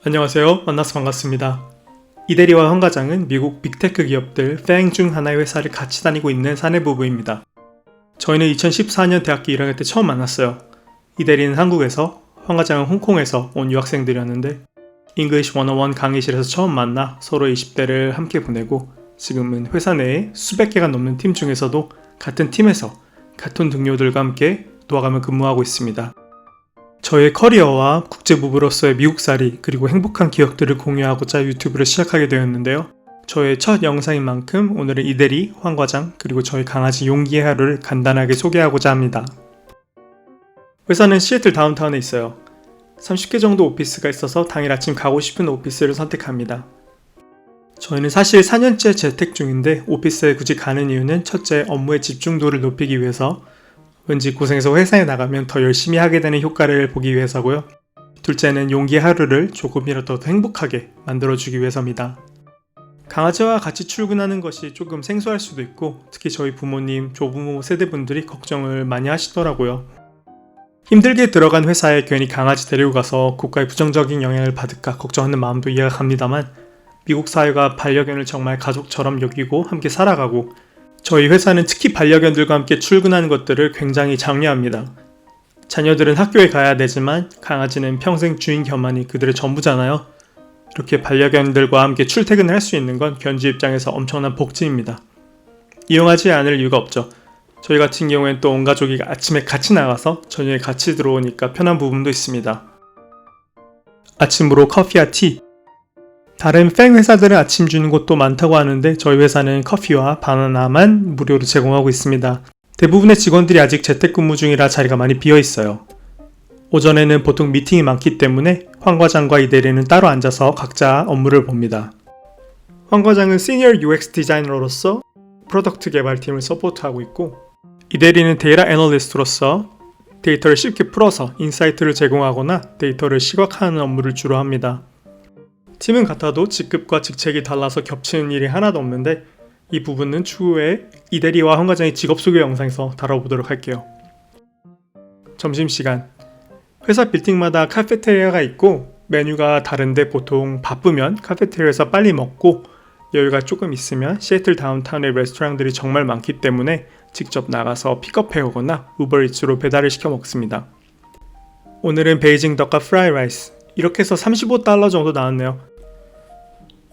안녕하세요. 만나서 반갑습니다. 이대리와 황 과장은 미국 빅테크 기업들 FANG 중 하나의 회사를 같이 다니고 있는 사내 부부입니다. 저희는 2014년 대학교 1학년 때 처음 만났어요. 이대리는 한국에서, 황 과장은 홍콩에서 온 유학생들이었는데 English 101 강의실에서 처음 만나 서로 20대를 함께 보내고 지금은 회사 내에 수백 개가 넘는 팀 중에서도 같은 팀에서 같은 동료들과 함께 도와가며 근무하고 있습니다. 저의 커리어와 국제부부로서의 미국살이 그리고 행복한 기억들을 공유하고자 유튜브를 시작하게 되었는데요. 저의 첫 영상인 만큼 오늘은 이대리, 황 과장, 그리고 저희 강아지 용기의 하루를 간단하게 소개하고자 합니다. 회사는 시애틀 다운타운에 있어요. 30개 정도 오피스가 있어서 당일 아침 가고 싶은 오피스를 선택합니다. 저희는 사실 4년째 재택 중인데 오피스에 굳이 가는 이유는 첫째, 업무의 집중도를 높이기 위해서, 왠지 고생해서 회사에 나가면 더 열심히 하게 되는 효과를 보기 위해서고요. 둘째는 용기의 하루를 조금이라도 더 행복하게 만들어주기 위해서입니다. 강아지와 같이 출근하는 것이 조금 생소할 수도 있고 특히 저희 부모님, 조부모 세대분들이 걱정을 많이 하시더라고요. 힘들게 들어간 회사에 괜히 강아지 데리고 가서 국가의 부정적인 영향을 받을까 걱정하는 마음도 이해가 갑니다만 미국 사회가 반려견을 정말 가족처럼 여기고 함께 살아가고 저희 회사는 특히 반려견들과 함께 출근하는 것들을 굉장히 장려합니다. 자녀들은 학교에 가야 되지만 강아지는 평생 주인 겸하니 그들의 전부잖아요. 이렇게 반려견들과 함께 출퇴근을 할 수 있는 건 견주 입장에서 엄청난 복지입니다. 이용하지 않을 이유가 없죠. 저희 같은 경우엔 또 온 가족이 아침에 같이 나가서 저녁에 같이 들어오니까 편한 부분도 있습니다. 아침으로 커피와 티. 다른 FANG 회사들은 아침 주는 곳도 많다고 하는데 저희 회사는 커피와 바나나만 무료로 제공하고 있습니다. 대부분의 직원들이 아직 재택근무 중이라 자리가 많이 비어 있어요. 오전에는 보통 미팅이 많기 때문에 황 과장과 이대리는 따로 앉아서 각자 업무를 봅니다. 황 과장은 시니어 UX 디자이너로서 프로덕트 개발팀을 서포트하고 있고 이대리는 데이터 애널리스트로서 데이터를 쉽게 풀어서 인사이트를 제공하거나 데이터를 시각화하는 업무를 주로 합니다. 팀은 같아도 직급과 직책이 달라서 겹치는 일이 하나도 없는데 이 부분은 추후에 이대리와 황 과장의 직업소개 영상에서 다뤄보도록 할게요. 점심시간. 회사 빌딩마다 카페테리아가 있고 메뉴가 다른데 보통 바쁘면 카페테리아에서 빨리 먹고 여유가 조금 있으면 시애틀 다운타운의 레스토랑들이 정말 많기 때문에 직접 나가서 픽업해오거나 우버이츠로 배달을 시켜 먹습니다. 오늘은 베이징 떡과 프라이 라이스 이렇게 해서 $35 정도 나왔네요.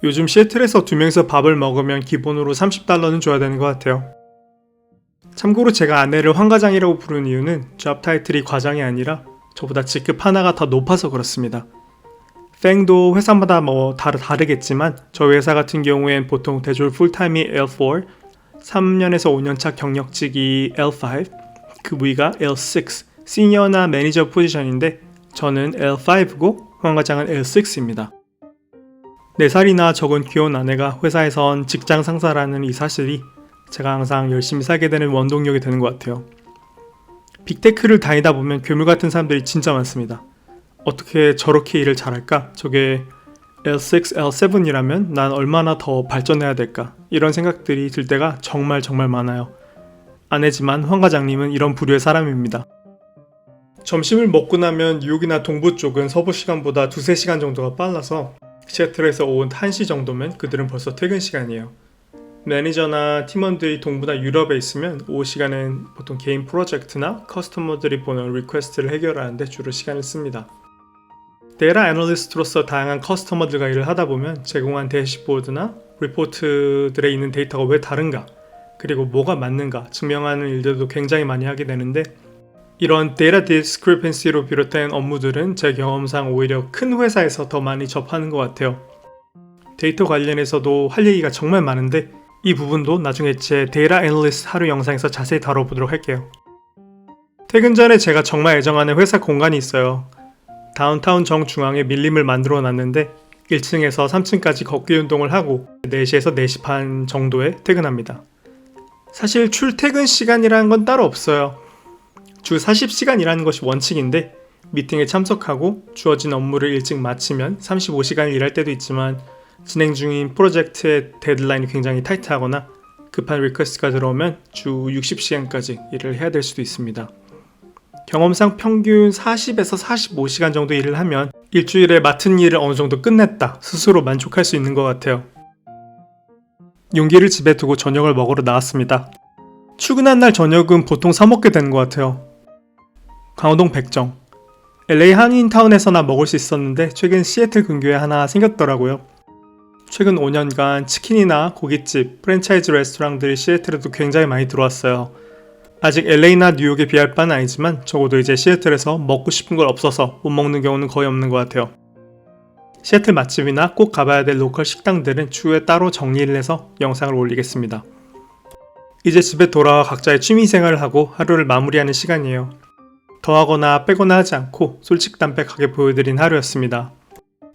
요즘 시애틀에서 2명이서 밥을 먹으면 기본으로 $30는 줘야 되는 것 같아요. 참고로 제가 아내를 황 과장이라고 부르는 이유는 잡 타이틀이 과장이 아니라 저보다 직급 하나가 더 높아서 그렇습니다. FANG도 회사마다 다르겠지만 저희 회사 같은 경우엔 보통 대졸 풀타임이 L4, 3년에서 5년차 경력직이 L5, 그 위가 L6, 시니어나 매니저 포지션인데 저는 L5고 황 과장은 L6입니다. 4살이나 적은 귀여운 아내가 회사에선 직장 상사라는 이 사실이 제가 항상 열심히 살게 되는 원동력이 되는 것 같아요. 빅테크를 다니다 보면 괴물 같은 사람들이 진짜 많습니다. 어떻게 저렇게 일을 잘할까? 저게 L6, L7이라면 난 얼마나 더 발전해야 될까? 이런 생각들이 들 때가 정말 많아요. 아내지만 황 과장님은 이런 부류의 사람입니다. 점심을 먹고 나면 뉴욕이나 동부 쪽은 서부 시간보다 2-3시간 정도가 빨라서 시애틀에서 오후 1시 정도면 그들은 벌써 퇴근 시간이에요. 매니저나 팀원들이 동부나 유럽에 있으면 오후 시간은 보통 개인 프로젝트나 커스터머들이 보낸 리퀘스트를 해결하는데 주로 시간을 씁니다. 데이터 애널리스트로서 다양한 커스터머들과 일을 하다 보면 제공한 대시보드나 리포트들에 있는 데이터가 왜 다른가 그리고 뭐가 맞는가 증명하는 일들도 굉장히 많이 하게 되는데 이런 데이터 디스크리펜시로 비롯된 업무들은 제 경험상 오히려 큰 회사에서 더 많이 접하는 것 같아요. 데이터 관련해서도 할 얘기가 정말 많은데 이 부분도 나중에 제 데이터 애널리스트 하루 영상에서 자세히 다뤄보도록 할게요. 퇴근 전에 제가 정말 애정하는 회사 공간이 있어요. 다운타운 정중앙에 밀림을 만들어 놨는데 1층에서 3층까지 걷기 운동을 하고 4시에서 4시 반 정도에 퇴근합니다. 사실 출퇴근 시간이라는 건 따로 없어요. 주 40시간 일하는 것이 원칙인데 미팅에 참석하고 주어진 업무를 일찍 마치면 35시간을 일할 때도 있지만 진행 중인 프로젝트의 데드라인이 굉장히 타이트하거나 급한 리퀘스트가 들어오면 주 60시간까지 일을 해야 될 수도 있습니다. 경험상 평균 40에서 45시간 정도 일을 하면 일주일에 맡은 일을 어느 정도 끝냈다 스스로 만족할 수 있는 것 같아요. 용기를 집에 두고 저녁을 먹으러 나왔습니다. 출근한 날 저녁은 보통 사 먹게 되는 것 같아요. 강호동 백정. LA 한인타운에서나 먹을 수 있었는데 최근 시애틀 근교에 하나 생겼더라고요. 최근 5년간 치킨이나 고깃집, 프랜차이즈 레스토랑들이 시애틀에도 굉장히 많이 들어왔어요. 아직 LA나 뉴욕에 비할 바는 아니지만 적어도 이제 시애틀에서 먹고 싶은 걸 없어서 못 먹는 경우는 거의 없는 것 같아요. 시애틀 맛집이나 꼭 가봐야 될 로컬 식당들은 추후에 따로 정리를 해서 영상을 올리겠습니다. 이제 집에 돌아와 각자의 취미생활을 하고 하루를 마무리하는 시간이에요. 더하거나 빼거나 하지 않고 솔직담백하게 보여드린 하루였습니다.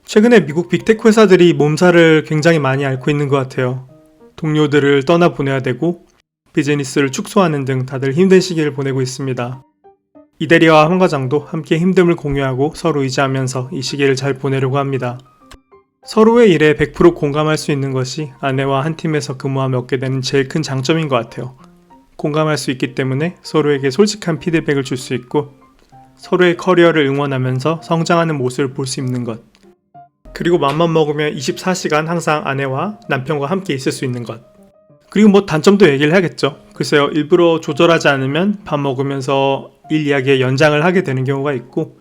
최근에 미국 빅테크 회사들이 몸살을 굉장히 많이 앓고 있는 것 같아요. 동료들을 떠나보내야 되고 비즈니스를 축소하는 등 다들 힘든 시기를 보내고 있습니다. 이대리와 황 과장도 함께 힘듦을 공유하고 서로 의지하면서 이 시기를 잘 보내려고 합니다. 서로의 일에 100% 공감할 수 있는 것이 아내와 한 팀에서 근무하며 얻게 되는 제일 큰 장점인 것 같아요. 공감할 수 있기 때문에 서로에게 솔직한 피드백을 줄 수 있고 서로의 커리어를 응원하면서 성장하는 모습을 볼 수 있는 것. 그리고 맘만 먹으면 24시간 항상 아내와 남편과 함께 있을 수 있는 것. 그리고 뭐 단점도 얘기를 해야겠죠. 글쎄요, 일부러 조절하지 않으면 밥 먹으면서 일 이야기의 연장을 하게 되는 경우가 있고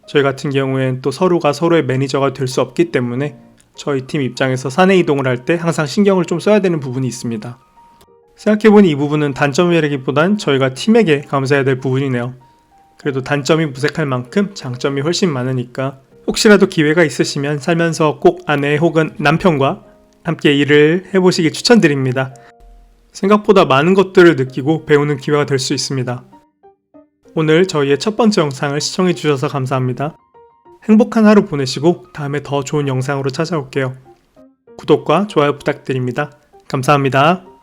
저희 같은 경우엔 또 서로가 서로의 매니저가 될 수 없기 때문에 저희 팀 입장에서 사내 이동을 할 때 항상 신경을 좀 써야 되는 부분이 있습니다. 생각해보니 이 부분은 단점이라기보단 저희가 팀에게 감사해야 될 부분이네요. 그래도 단점이 무색할 만큼 장점이 훨씬 많으니까 혹시라도 기회가 있으시면 살면서 꼭 아내 혹은 남편과 함께 일을 해보시기 추천드립니다. 생각보다 많은 것들을 느끼고 배우는 기회가 될 수 있습니다. 오늘 저희의 첫 번째 영상을 시청해주셔서 감사합니다. 행복한 하루 보내시고 다음에 더 좋은 영상으로 찾아올게요. 구독과 좋아요 부탁드립니다. 감사합니다.